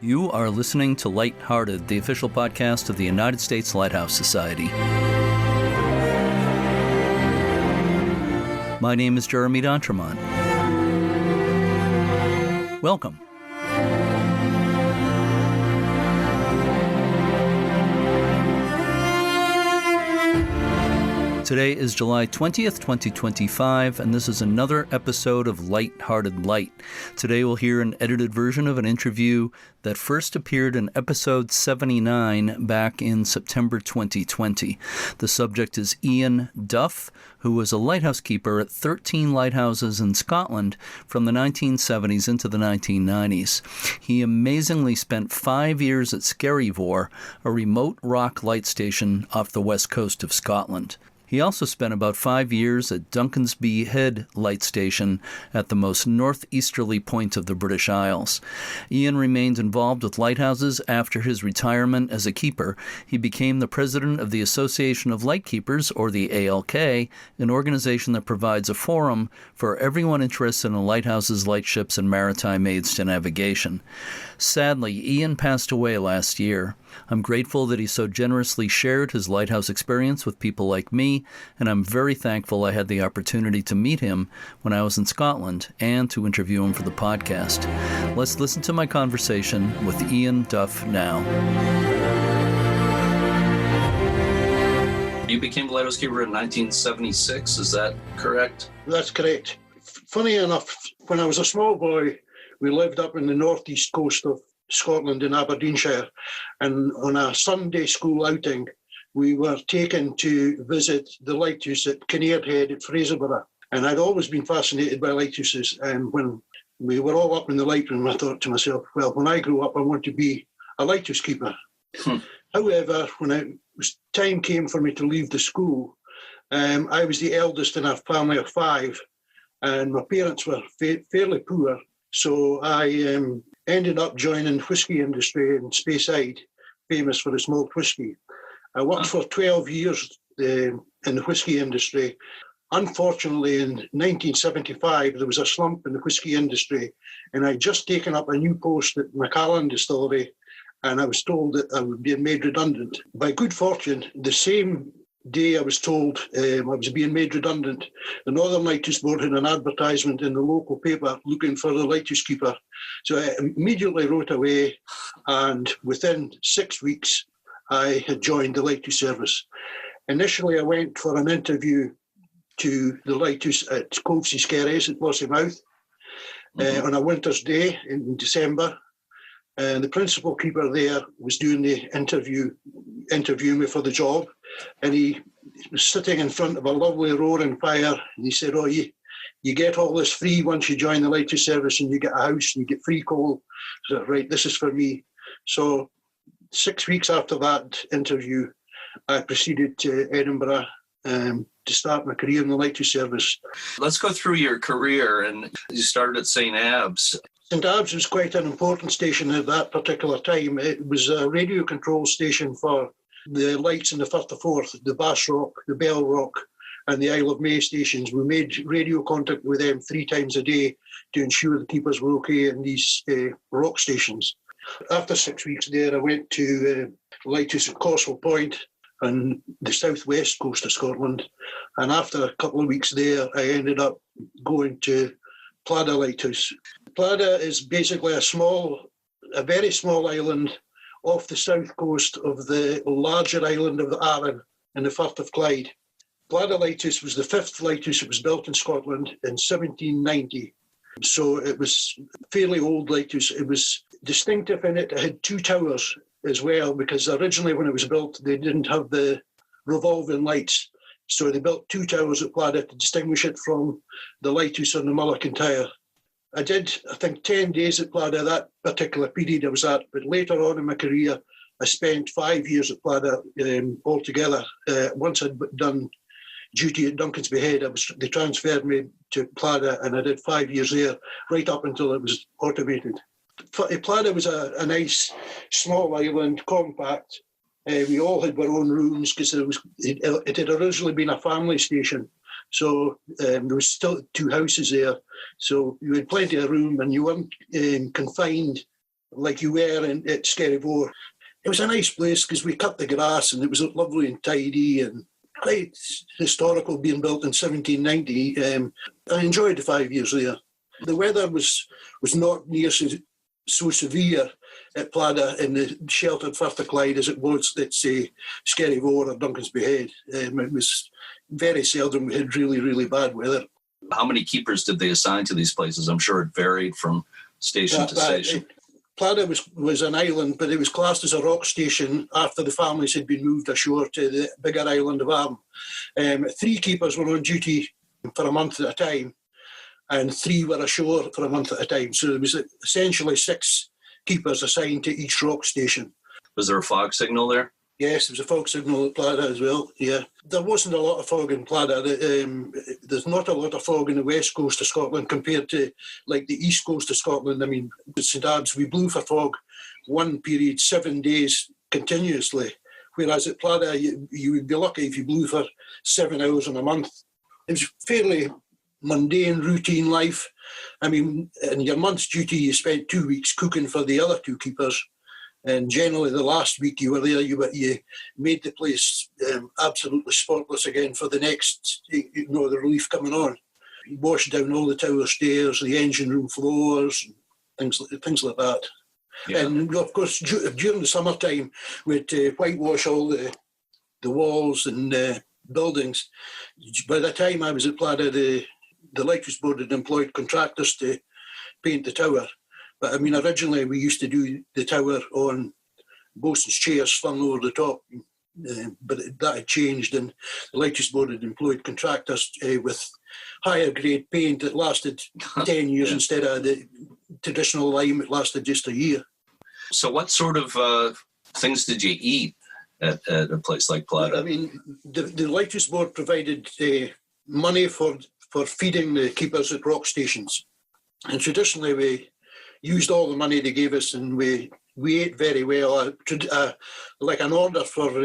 You are listening to Lighthearted, the official podcast of the United States Lighthouse Society. My name is Jeremy D'Entremont. Welcome. Today is July 20th, 2025, and this is another episode of Hearted Lite. Today we'll hear an edited version of an interview that first appeared in episode 79 back in September 2020. The subject is Ian Duff, who was a lighthouse keeper at 13 lighthouses in Scotland from the 1970s into the 1990s. He amazingly spent 5 years at Skerryvore, a remote rock light station off the west coast of Scotland. He also spent about 5 years at Duncansby Head Light Station at the most northeasterly point of the British Isles. Ian remained involved with lighthouses after his retirement as a keeper. He became the president of the Association of Lightkeepers, or the ALK, an organization that provides a forum for everyone interested in lighthouses, lightships, and maritime aids to navigation. Sadly, Ian passed away last year. I'm grateful that he so generously shared his lighthouse experience with people like me, and I'm very thankful I had the opportunity to meet him when I was in Scotland and to interview him for the podcast. Let's listen to my conversation with Ian Duff now. You became a lighthouse keeper in 1976, is that correct? That's correct. Funny enough, when I was a small boy, we lived up in the northeast coast of Scotland in Aberdeenshire, and on a Sunday school outing, we were taken to visit the lighthouse at Kinnaird Head at Fraserburgh. And I'd always been fascinated by lighthouses, and when we were all up in the light room, I thought to myself, well, when I grow up, I want to be a lighthouse keeper. However, when time came for me to leave the school, I was the eldest in a family of 5, and my parents were fairly poor, so I ended up joining the whisky industry in Speyside, famous for its malt whisky. I worked for 12 years in the whisky industry. Unfortunately, in 1975, there was a slump in the whisky industry, and I'd just taken up a new post at Macallan Distillery, and I was told that I would be made redundant. By good fortune, the same day I was told I was being made redundant, the Northern Lighthouse Board had an advertisement in the local paper looking for the lighthouse keeper. So I immediately wrote away, and within 6 weeks, I had joined the lighthouse service. Initially, I went for an interview to the lighthouse at Covesy Skerries at Lossiemouth on a winter's day in December. And the principal keeper there was doing the interviewing me for the job. And he was sitting in front of a lovely roaring fire. And he said, oh, you get all this free once you join the lighthouse service, and you get a house and you get free coal. So, right, this is for me. So 6 weeks after that interview, I proceeded to Edinburgh to start my career in the lighthouse service. Let's go through your career. And you started at St. Abbs. St. Abbs was quite an important station at that particular time. It was a radio control station for the lights in the Firth of Forth, the Bass Rock, the Bell Rock, and the Isle of May stations. We made radio contact with them 3 times a day to ensure the keepers were okay in these rock stations. After 6 weeks there, I went to Lighthouse at Causewell Point on the southwest coast of Scotland. And after a couple of weeks there, I ended up going to Plada Lighthouse. Plada is basically a very small island off the south coast of the larger island of the Arran in the Firth of Clyde. Plada Lighthouse was the 5th lighthouse that was built in Scotland in 1790. So it was a fairly old lighthouse. It was distinctive in it. It had 2 towers as well, because originally when it was built, they didn't have the revolving lights. So they built 2 towers at Plada to distinguish it from the lighthouse on the Mull Kintyre. I did, I think, 10 days at Plada that particular period I was at, but later on in my career, I spent 5 years at Plada altogether. Once I'd done duty at Duncansby Head, they transferred me to Plada, and I did 5 years there, right up until it was automated. Plada was a nice, small island, compact. We all had our own rooms because it had originally been a family station. So there was still 2 houses there. So you had plenty of room, and you weren't confined like you were at Skerryvore. It was a nice place because we cut the grass and it was lovely and tidy and quite historical, being built in 1790. I enjoyed the 5 years there. The weather was not near so severe at Plada in the sheltered Firth of Clyde as it was at, say, Skerryvore or Duncansby Head. It was very seldom we had really, really bad weather. How many keepers did they assign to these places? I'm sure it varied from station to station. Plada was an island, but it was classed as a rock station after the families had been moved ashore to the bigger island of Arm. 3 keepers were on duty for a month at a time, and 3 were ashore for a month at a time. So there was essentially 6 keepers assigned to each rock station. Was there a fog signal there? Yes, there was a fog signal at Plada as well, yeah. There wasn't a lot of fog in Plada. There's not a lot of fog in the west coast of Scotland compared to, like, the east coast of Scotland. I mean, at St Abbs, we blew for fog one period, 7 days continuously, whereas at Plada, you would be lucky if you blew for 7 hours in a month. It was fairly mundane, routine life. I mean, in your month's duty, you spent 2 weeks cooking for the other 2 keepers. And generally, the last week you were there, you made the place absolutely spotless again for the next, the relief coming on. You washed down all the tower stairs, the engine room floors, and things like that. Yeah. And of course, during the summertime, we'd whitewash all the walls and buildings. By the time I was at Plada, the Lighthouse Board had employed contractors to paint the tower. But I mean, originally we used to do the tower on bosun's chairs slung over the top, but that had changed, and the Lighthouse Board had employed contractors with higher grade paint that lasted 10 years instead of the traditional lime that lasted just a year. So what sort of things did you eat at a place like Plada? I mean, the Lighthouse Board provided money for feeding the keepers at rock stations, and traditionally we used all the money they gave us, and we ate very well. Like an order for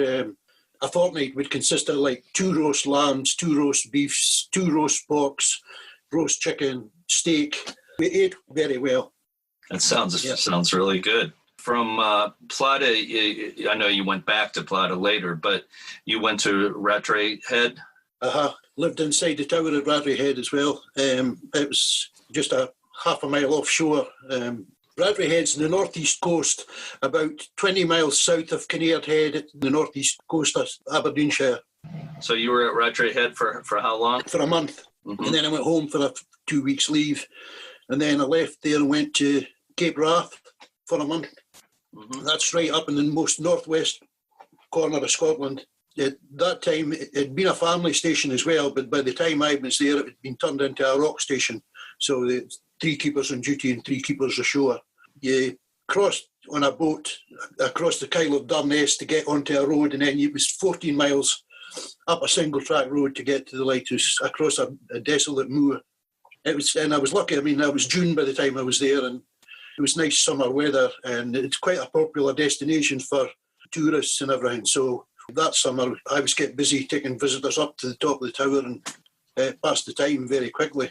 a fortnight would consist of like 2 roast lambs, 2 roast beefs, 2 roast porks, roast chicken, steak. We ate very well. That sounds really good. From Plada, I know you went back to Plada later, but you went to Rattray Head? Lived inside the tower at Rattray Head as well. It was just a half a mile offshore. Rattray Head's in the northeast coast, about 20 miles south of Kinnaird Head at the northeast coast of Aberdeenshire. So you were at Rattray Head for how long? For a month. Mm-hmm. And then I went home for a 2 weeks leave. And then I left there and went to Cape Wrath for a month. Mm-hmm. That's right up in the most northwest corner of Scotland. At that time, it had been a family station as well, but by the time I was there, it had been turned into a rock station. So the 3 keepers on duty and 3 keepers ashore. You crossed on a boat across the Kyle of Durness to get onto a road, and then it was 14 miles up a single track road to get to the lighthouse across a desolate moor. And I was lucky. I mean, I was June by the time I was there, and it was nice summer weather, and it's quite a popular destination for tourists and everything. So that summer, I was kept busy taking visitors up to the top of the tower and passed the time very quickly.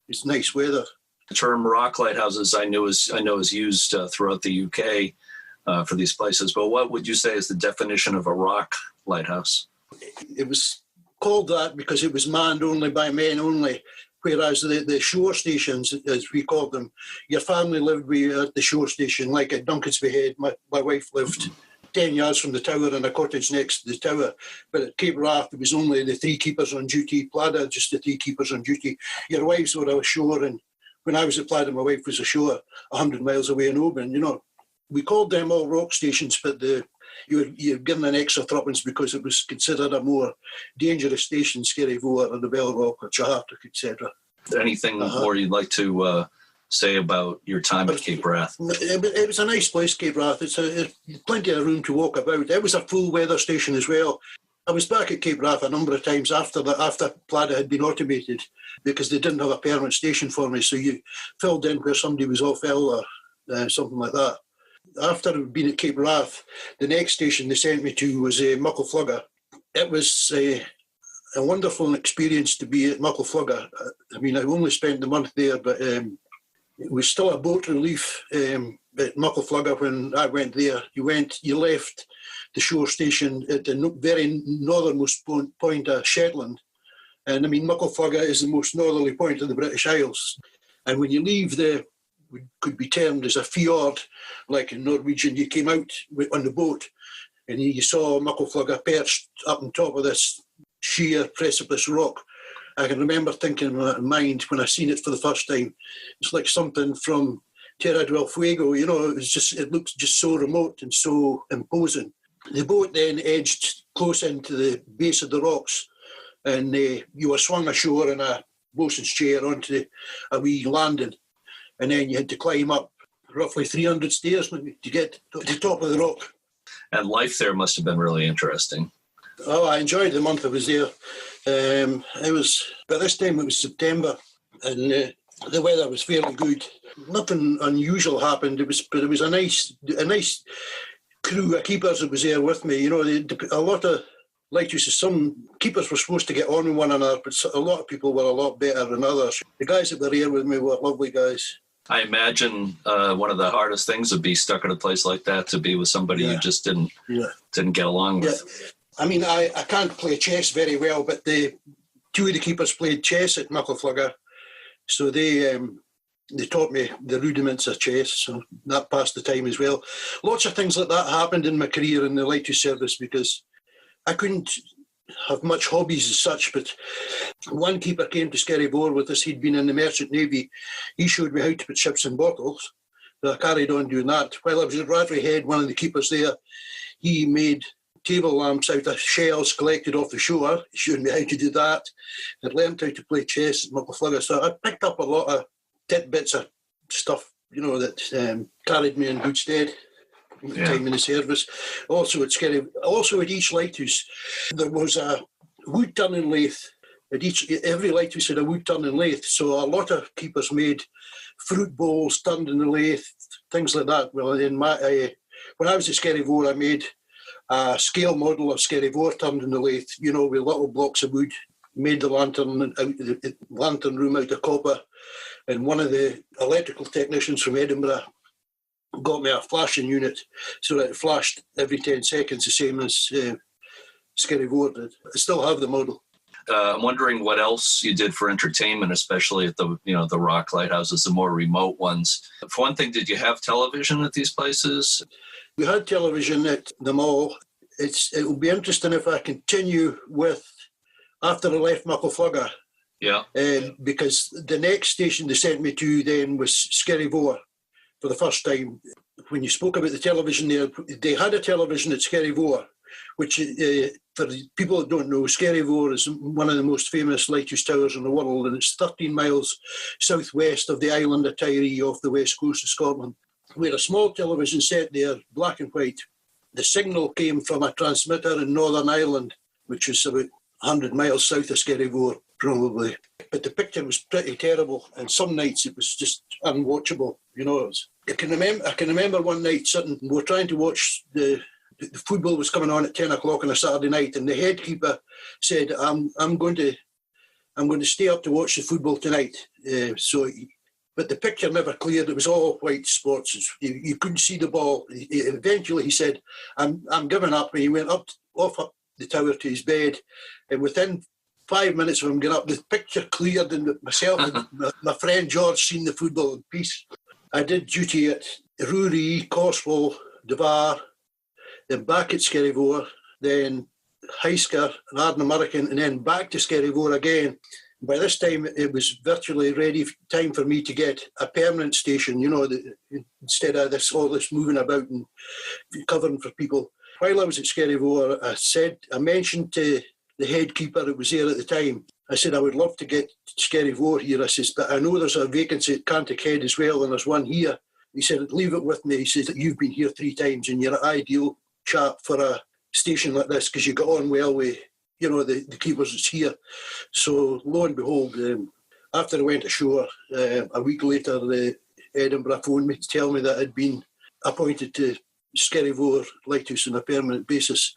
It's nice weather. The term rock lighthouses I know is used throughout the UK for these places, but what would you say is the definition of a rock lighthouse? It was called that because it was manned only by men only, whereas the shore stations, as we called them, your family lived at the shore station, like at Duncansby Head. My wife lived 10 yards from the tower in a cottage next to the tower. But at Cape Wrath, it was only the 3 keepers on duty. Plada, just the 3 keepers on duty. Your wives were ashore, and when I was at Plada, my wife was ashore 100 miles away in Oban. We called them all rock stations, but you're given an extra threepence because it was considered a more dangerous station, Skerryvore or the Bell Rock or Charterk, etc. Anything more you'd like to say about your time at Cape Wrath? It was a nice place, Cape Wrath. It's plenty of room to walk about. It was a full weather station as well. I was back at Cape Wrath a number of times after Plada had been automated, because they didn't have a permanent station for me. So you filled in where somebody was off ill or something like that. After I'd been at Cape Wrath, the next station they sent me to was Muckleflugga. It was a wonderful experience to be at Muckleflugga. I mean, I only spent the month there, but it was still a boat relief. It at Muckleflugga, when I went there, you left the shore station at the very northernmost point of Shetland. And I mean, Muckleflugga is the most northerly point of the British Isles. And when you leave the, what could be termed as a fjord, like in Norwegian, you came out on the boat and you saw Muckleflugga perched up on top of this sheer precipice rock. I can remember thinking in my mind when I seen it for the first time, it's like something from Tierra del Fuego, you know, it looked just so remote and so imposing. The boat then edged close into the base of the rocks, and you were swung ashore in a bosun's chair onto a wee landing, and then you had to climb up roughly 300 stairs maybe to get to the top of the rock. And life there must have been really interesting. Oh, I enjoyed the month I was there. By this time it was September, and the weather was fairly good. Nothing unusual happened. But it was a nice crew of keepers that was there with me. You know, a lot of lighthouses, some keepers were supposed to get on with one another, but a lot of people were a lot better than others. The guys that were here with me were lovely guys. I imagine one of the hardest things would be stuck in a place like that, to be with somebody you just didn't get along with. Yeah. I mean, I can't play chess very well, but two of the keepers played chess at Muckleflugga, so they taught me the rudiments of chess, so that passed the time as well. Lots of things like that happened in my career in the lighthouse service, because I couldn't have much hobbies as such, but one keeper came to Skerryvore with us. He'd been in the Merchant Navy. He showed me how to put ships in bottles, so I carried on doing that. While I was at Radley Head, one of the keepers there, he made table lamps out of shells collected off the shore. He showed me how to do that. I'd learned how to play chess at Muckleflugga, so I picked up a lot of tidbits of stuff, you know, that carried me in good stead. Time in the service. Also at each lighthouse there was a wood turning lathe. Every lighthouse had a wood turning lathe, so a lot of keepers made fruit bowls turned in the lathe, things like that. Well, when I was at Skerryvore, I made a scale model of Skerryvore turned in the lathe, you know, with little blocks of wood. Made the lantern room out of copper, and one of the electrical technicians from Edinburgh got me a flashing unit so that it flashed every 10 seconds, the same as Skerryvore did. I still have the model. I'm wondering what else you did for entertainment, especially at the rock lighthouses, the more remote ones. For one thing, did you have television at these places? We had television at them all. It will be interesting if I continue with after I left Muckleflugga. Yeah. Because the next station they sent me to then was Skerryvore for the first time. When you spoke about the television there, they had a television at Skerryvore, which for the people that don't know, Skerryvore is one of the most famous lighthouse towers in the world, and it's 13 miles southwest of the island of Tiree off the west coast of Scotland. We had a small television set there, black and white. The signal came from a transmitter in Northern Ireland, which is about 100 miles south of Skerryvore, probably. But the picture was pretty terrible, and some nights it was just unwatchable. You know, I can remember one night sitting, we were trying to watch the football was coming on at 10 o'clock on a Saturday night, and the head keeper said, I'm going to stay up to watch the football tonight. But the picture never cleared. It was all white spots. You couldn't see the ball. Eventually he said, I'm giving up. And he went off up the tower to his bed. And within 5 minutes of him getting up, the picture cleared, and myself and my friend George seen the football in peace. I did duty at Rooree, Corswell, Devar, then back at Skerryvore, then Heisker and Ardnamurchan, and then back to Skerryvore again. By this time, it was virtually ready time for me to get a permanent station, you know, instead of all this moving about and covering for people. While I was at Skerryvore, I mentioned to the head keeper that was there at the time, I said, I would love to get Skerryvore here. I says, but I know there's a vacancy at Cantic Head as well, and there's one here. He said, leave it with me. He says, you've been here 3 times, and you're an ideal chap for a station like this, because you got on well with, you know, the keepers that's here. So lo and behold, after I went ashore, a week later, the Edinburgh phoned me to tell me that I'd been appointed to Skerryvore Lighthouse on a permanent basis,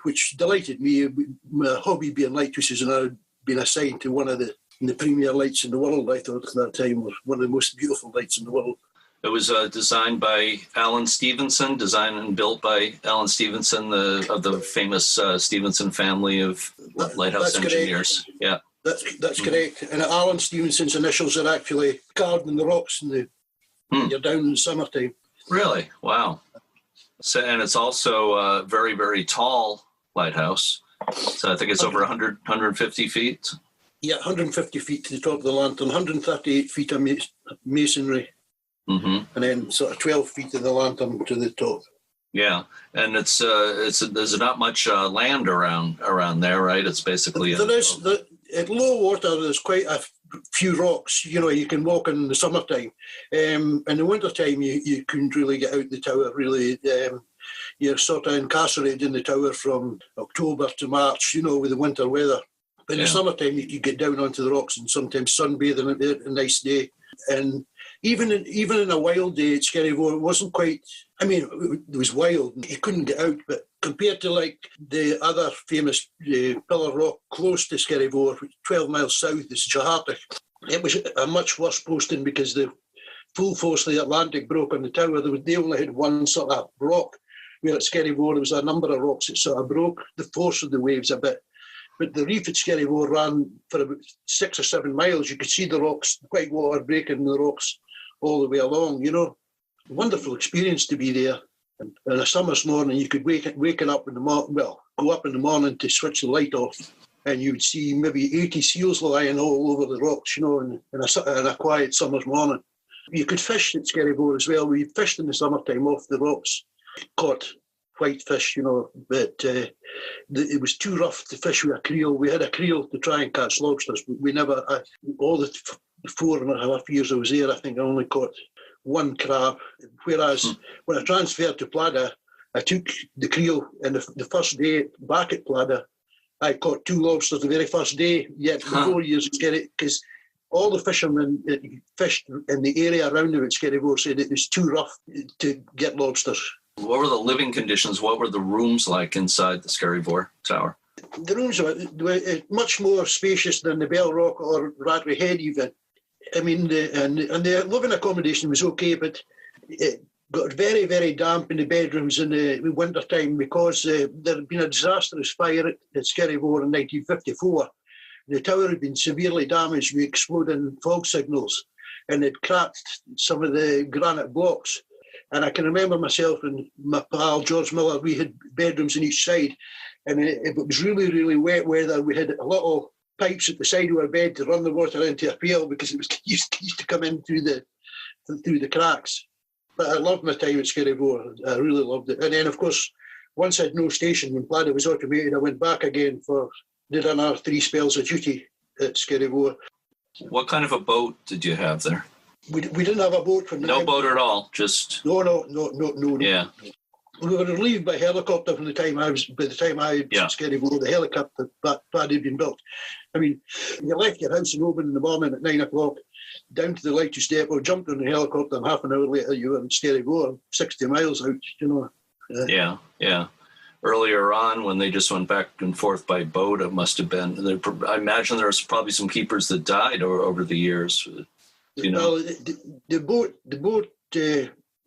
which delighted me. My hobby being lighthouses, and I'd been assigned to one of the premier lights in the world. I thought at that time were one of the most beautiful lights in the world. It was designed by Alan Stevenson, designed and built by Alan Stevenson, of the famous Stevenson family of lighthouse engineers. Correct. Yeah, that's correct. And Alan Stevenson's initials are actually carved in the rocks when you're down in the summertime. Really? Wow. So, and it's also a very, very tall lighthouse. So I think it's over 150 feet. Yeah, 150 feet to the top of the lantern, 138 feet of masonry, and then sort of 12 feet of the lantern to the top. Yeah, and there's not much land around there, right? It's basically at low water. There's quite a few rocks. You can walk in the summertime. In the wintertime, you couldn't really get out the tower. Really, you're sort of incarcerated in the tower from October to March. With the winter weather. But in the summertime, you could get down onto the rocks and sometimes sunbathe on a nice day. And even in a wild day at Skerryvore, it wasn't quite. I mean, it was wild. You couldn't get out. But compared to like the other famous pillar rock close to Skerryvore, 12 miles south, is Hearted. It was a much worse posting because the full force of the Atlantic broke on the tower. They only had one sort of rock. Where at Skerryvore, there was a number of rocks that sort of broke the force of the waves a bit. But the reef at Skerryvore ran for about 6 or 7 miles. You could see the rocks, white water breaking the rocks all the way along, Wonderful experience to be there. And on a summer's morning, you could waking up in the morning, go up in the morning to switch the light off, and you would see maybe 80 seals lying all over the rocks, in a quiet summer's morning. You could fish at Skerryvore as well. We fished in the summertime off the rocks, caught whitefish, but it was too rough to fish with a creel. We had a creel to try and catch lobsters, but we never, all the 4.5 years I was there, I think I only caught one crab. Whereas when I transferred to Plada, I took the creel, and the first day back at Plada, I caught 2 lobsters the very first day, yet the 4 years at Skerry, because all the fishermen that fished in the area around there at Skerryvore said it was too rough to get lobsters. What were the living conditions? What were the rooms like inside the Skerryvore Tower? The rooms were much more spacious than the Bell Rock or Rattray Head even. I mean, the living accommodation was okay, but it got very, very damp in the bedrooms in the winter time because there had been a disastrous fire at Skerryvore in 1954. The tower had been severely damaged with exploding fog signals, and it cracked some of the granite blocks. And I can remember myself and my pal George Miller, we had bedrooms on each side, and if it was really, really wet weather, we had a little pipes at the side of our bed to run the water into a pail because it was used to come in through the cracks. But I loved my time at Skerryvore. I really loved it. And then, of course, once I had no station, when Plada was automated, I went back again did another 3 spells of duty at Skerryvore. What kind of a boat did you have there? We didn't have a boat from the No boat at all, just... No. Yeah. We were relieved by helicopter by the time I was at Skerryvore. The helicopter pad had been built. I mean, you left your house in Oban in the morning at 9 o'clock, down to the Lighthouse depot, jumped on the helicopter, and half an hour later you were in Skerryvore, 60 miles out, Yeah. Earlier on, when they just went back and forth by boat, it must have been... I imagine there was probably some keepers that died over the years. Well, the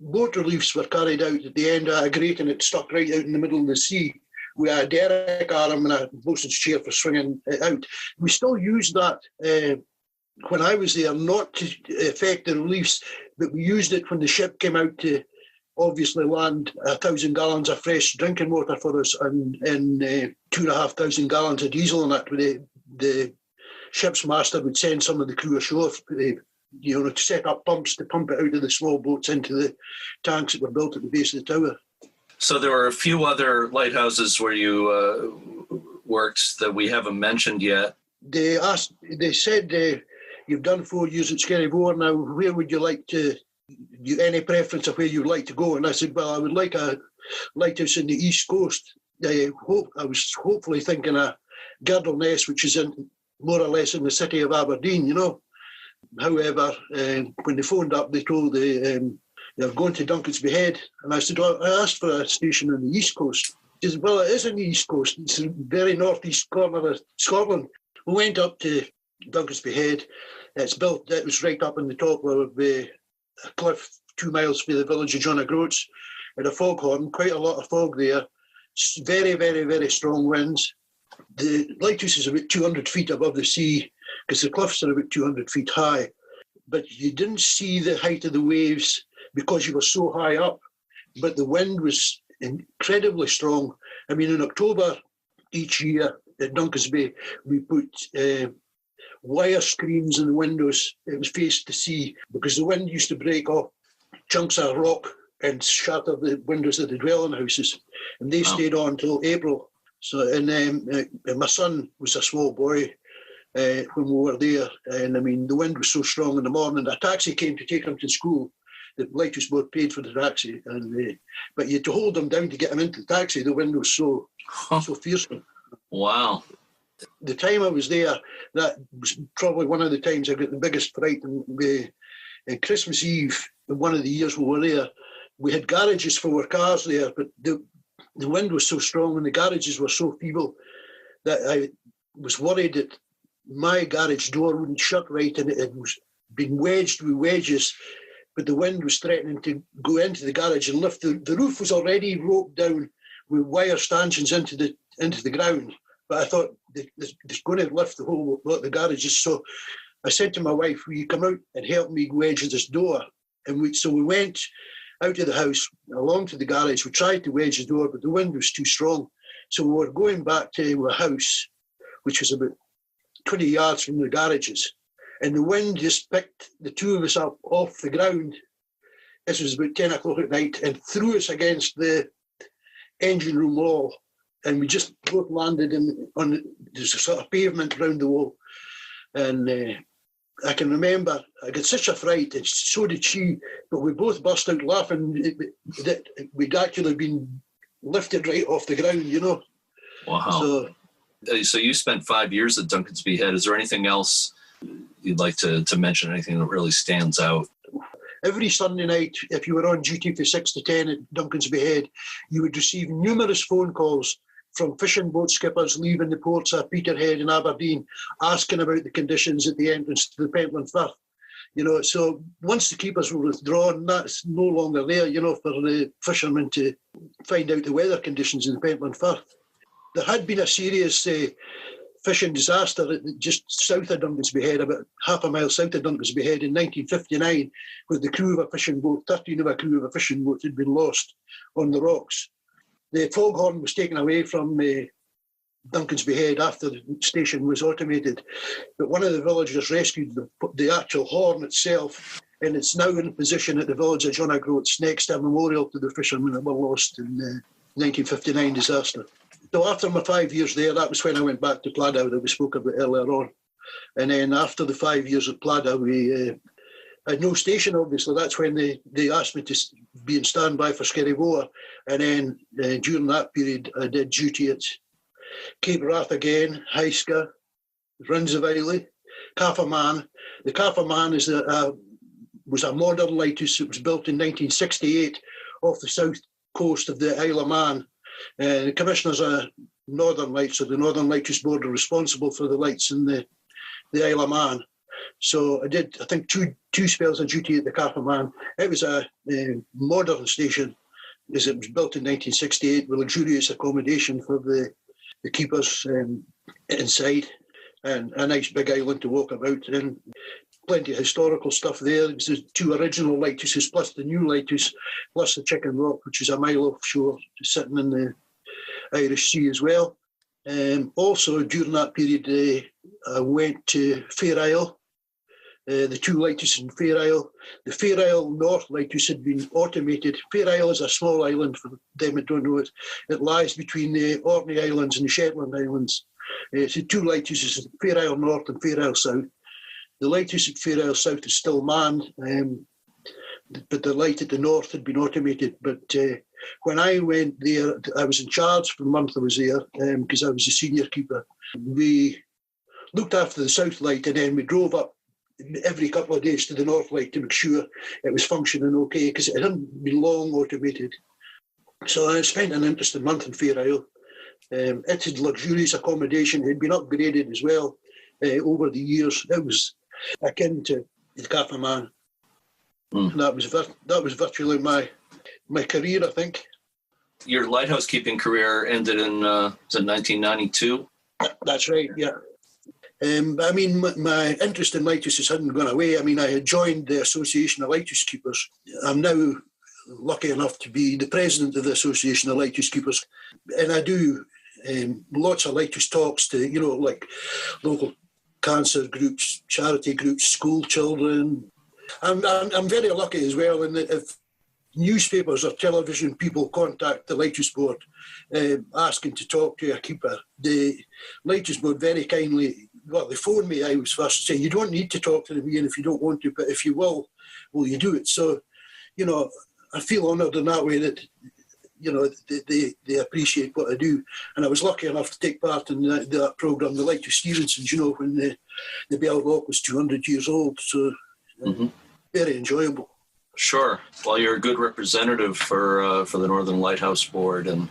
boat reliefs were carried out at the end of a grate, and it stuck right out in the middle of the sea with a derrick arm and a boatswain's chair for swinging it out. We still used that when I was there, not to affect the reliefs, but we used it when the ship came out to obviously land 1,000 gallons of fresh drinking water for us and 2,500 gallons of diesel in it. The ship's master would send some of the crew ashore to set up pumps to pump it out of the small boats into the tanks that were built at the base of the tower. So there were a few other lighthouses where you worked that we haven't mentioned yet. They said, you've done 4 years at Skerryvore now, where would you like to, any preference of where you'd like to go? And I said, well, I would like a lighthouse in the East Coast. I was hopefully thinking of Girdleness, which is more or less in the city of Aberdeen, However, when they phoned up, they told they're going to Duncansby Head. And I said, well, I asked for a station on the East Coast. He said, well, it is on the East Coast. It's the very northeast corner of Scotland. We went up to Duncansby Head. It's built, it was right up on the top of a cliff 2 miles from the village of John O'Groats, and a foghorn, quite a lot of fog there. Very, very, very strong winds. The lighthouse is about 200 feet above the sea because the cliffs are about 200 feet high. But you didn't see the height of the waves because you were so high up. But the wind was incredibly strong. I mean, in October each year at Duncansby, we put wire screens in the windows. It was faced the sea because the wind used to break off chunks of rock and shatter the windows of the dwelling houses. And they stayed on until April. So, and my son was a small boy when we were there. And I mean, the wind was so strong in the morning. A taxi came to take him to school. The Lighthouse Board paid for the taxi. But you had to hold him down to get him into the taxi. The wind was so fearsome. Wow. The time I was there, that was probably one of the times I got the biggest fright. And Christmas Eve, one of the years we were there, we had garages for our cars there, but the wind was so strong and the garages were so feeble that I was worried that my garage door wouldn't shut right, and it was being wedged with wedges, but the wind was threatening to go into the garage and lift. The roof was already roped down with wire stanchions into the ground, but I thought it's going to lift the whole lot of the garages. So I said to my wife, will you come out and help me wedge this door? And we went out of the house, along to the garage. We tried to wedge the door, but the wind was too strong. So we were going back to a house, which was about 20 yards from the garages. And the wind just picked the two of us up off the ground. This was about 10 o'clock at night, and threw us against the engine room wall. And we just both landed on there's a sort of pavement around the wall. And I can remember I got such a fright, and so did she, but we both burst out laughing that we'd actually been lifted right off the ground, you know. Wow. So you spent 5 years at Duncansby Head. Is there anything else you'd like to mention, anything that really stands out? Every Sunday night, if you were on duty from 6 to 10 at Duncansby Head, you would receive numerous phone calls from fishing boat skippers leaving the ports of Peterhead and Aberdeen, asking about the conditions at the entrance to the Pentland Firth. You know, so once the keepers were withdrawn, that's no longer there, you know, for the fishermen to find out the weather conditions in the Pentland Firth. There had been a serious fishing disaster just south of Duncansby Head, about half a mile south of Duncansby Head in 1959, where the crew of a fishing boat, 13 of a crew of a fishing boat, had been lost on the rocks. The foghorn was taken away from Duncansby Head after the station was automated, but one of the villagers rescued the actual horn itself, and it's now in position at the village of John O'Groats next to a memorial to the fishermen that were lost in the 1959 disaster. So after my 5 years there, that was when I went back to Pladdow that we spoke about earlier on. And then after the 5 years at Pladdow, we had no station, obviously. That's when they asked me to be in standby for Skerryvore. And then during that period, I did duty at Cape Wrath again, Heiska, Rinsavili, Cafferman. The Cafferman was a modern lighthouse. It was built in 1968 off the south coast of the Isle of Man. The commissioners are Northern Lights, so the Northern Lighthouse Board are responsible for the lights in the Isle of Man. So I did, I think, two spells of duty at the Cafferman. It was a modern station, as it was built in 1968 with luxurious accommodation for the keepers inside, and a nice big island to walk about, and plenty of historical stuff there. There's the two original lighthouses plus the new lighthouse, plus the Chicken Rock, which is a mile offshore, sitting in the Irish Sea as well. Also, during that period, I went to Fair Isle, the two lighthouses in Fair Isle. The Fair Isle North lighthouse had been automated. Fair Isle is a small island, for them that don't know it. It lies between the Orkney Islands and the Shetland Islands. It's the two lighthouses, Fair Isle North and Fair Isle South. The lighthouse at Fair Isle South is still manned, but the light at the north had been automated. But when I went there, I was in charge for the month I was there, because I was a senior keeper. We looked after the south light, and then we drove up every couple of days to the north light to make sure it was functioning okay, because it hadn't been long automated. So I spent an interesting month in Fair Isle. It had luxurious accommodation. It had been upgraded as well over the years. It was akin to the Cafferman. And that was virtually my career, I think. Your lighthouse keeping career ended in 1992? That's right, yeah. I mean, my interest in lighthouses hadn't gone away. I mean, I had joined the Association of Lighthouse Keepers. I'm now lucky enough to be the president of the Association of Lighthouse Keepers. And I do lots of lighthouse talks to, like local cancer groups, charity groups, school children. I'm very lucky as well in that if newspapers or television people contact the Lighthouse Board asking to talk to a keeper, the Lighthouse Board very kindly, they phoned me. I was first to say, you don't need to talk to them, Ian, if you don't want to, but if you will you do it? So, I feel honoured in that way that, they appreciate what I do. And I was lucky enough to take part in that programme, the Lighthouse Stevensons, when the Bell Rock was 200 years old. So very enjoyable. Sure. Well, you're a good representative for the Northern Lighthouse Board and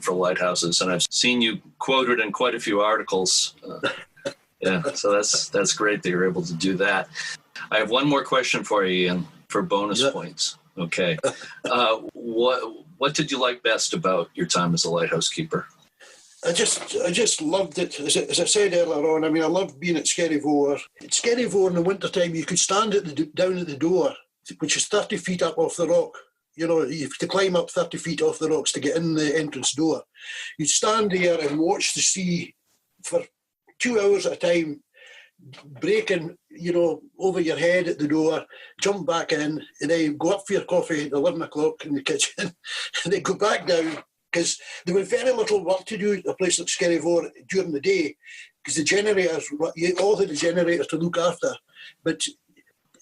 for lighthouses, and I've seen you quoted in quite a few articles. Yeah, so that's great that you're able to do that. I have one more question for you, Ian, for bonus points. Okay. What did you like best about your time as a lighthouse keeper? I just loved it. As I said earlier on, I mean, I loved being at Skerryvore. At Skerryvore in the wintertime, you could stand down at the door, which is 30 feet up off the rock. You have to climb up 30 feet off the rocks to get in the entrance door. You'd stand there and watch the sea for 2 hours at a time, breaking, over your head at the door, jump back in, and then go up for your coffee at 11 o'clock in the kitchen, and then go back down, because there was very little work to do at a place like Skerryvore during the day, because the generators, you all had the generators to look after, but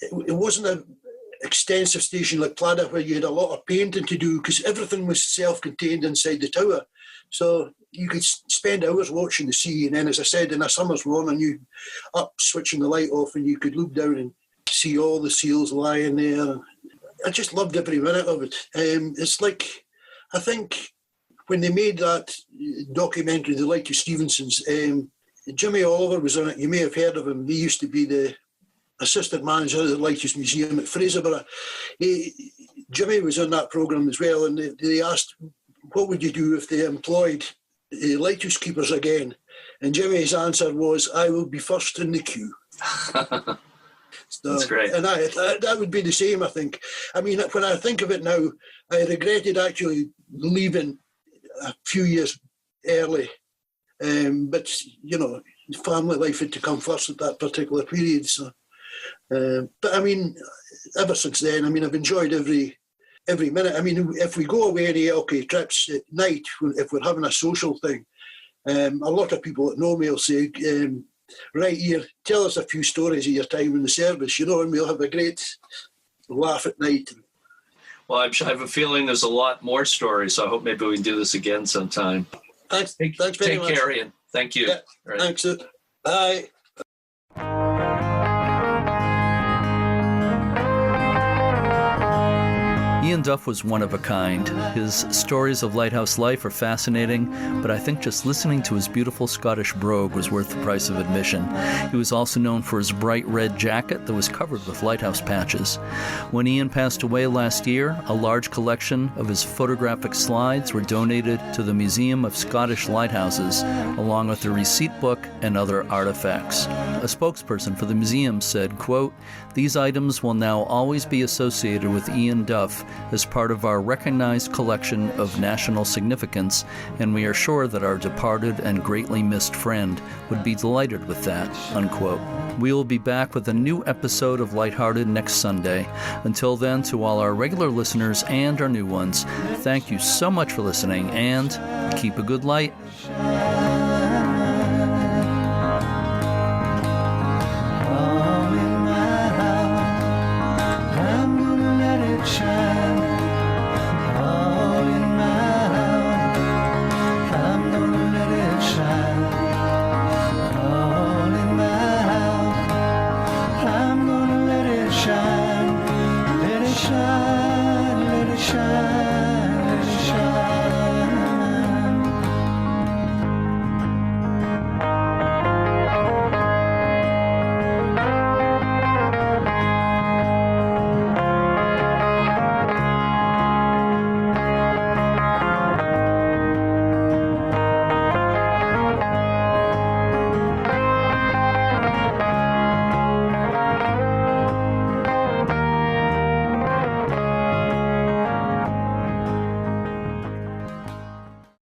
it wasn't an extensive station like Plada where you had a lot of painting to do, because everything was self-contained inside the tower. So you could spend hours watching the sea, and then, as I said, in a summer's morning, you up switching the light off, and you could look down and see all the seals lying there. I just loved every minute of it. It's like, I think, when they made that documentary, The Lighthouse Stevensons, Jimmy Oliver was on it. You may have heard of him. He used to be the assistant manager of the Lighthouse Museum at Fraserburgh. Jimmy was on that programme as well, and they asked, what would you do if they employed lighthouse keepers again? And Jimmy's answer was, I will be first in the queue. So, that's great. And that would be the same, I think. I mean, when I think of it now, I regretted actually leaving a few years early. But, family life had to come first at that particular period. So, but, I mean, ever since then, I mean, I've enjoyed every minute. I mean, if we go away on trips at night, if we're having a social thing, a lot of people that know me will say, right here, tell us a few stories of your time in the service, and we'll have a great laugh at night. Well, I have a feeling there's a lot more stories, so I hope maybe we can do this again sometime. Thanks very much. Take care, Ian. Thank you. Yeah, right. Thanks. Bye. Ian Duff was one of a kind. His stories of lighthouse life are fascinating, but I think just listening to his beautiful Scottish brogue was worth the price of admission. He was also known for his bright red jacket that was covered with lighthouse patches. When Ian passed away last year, a large collection of his photographic slides were donated to the Museum of Scottish Lighthouses, along with a receipt book and other artifacts. A spokesperson for the museum said, quote, "These items will now always be associated with Ian Duff as part of our recognized collection of national significance, and we are sure that our departed and greatly missed friend would be delighted with that," unquote. We will be back with a new episode of Lighthearted next Sunday. Until then, to all our regular listeners and our new ones, thank you so much for listening, and keep a good light.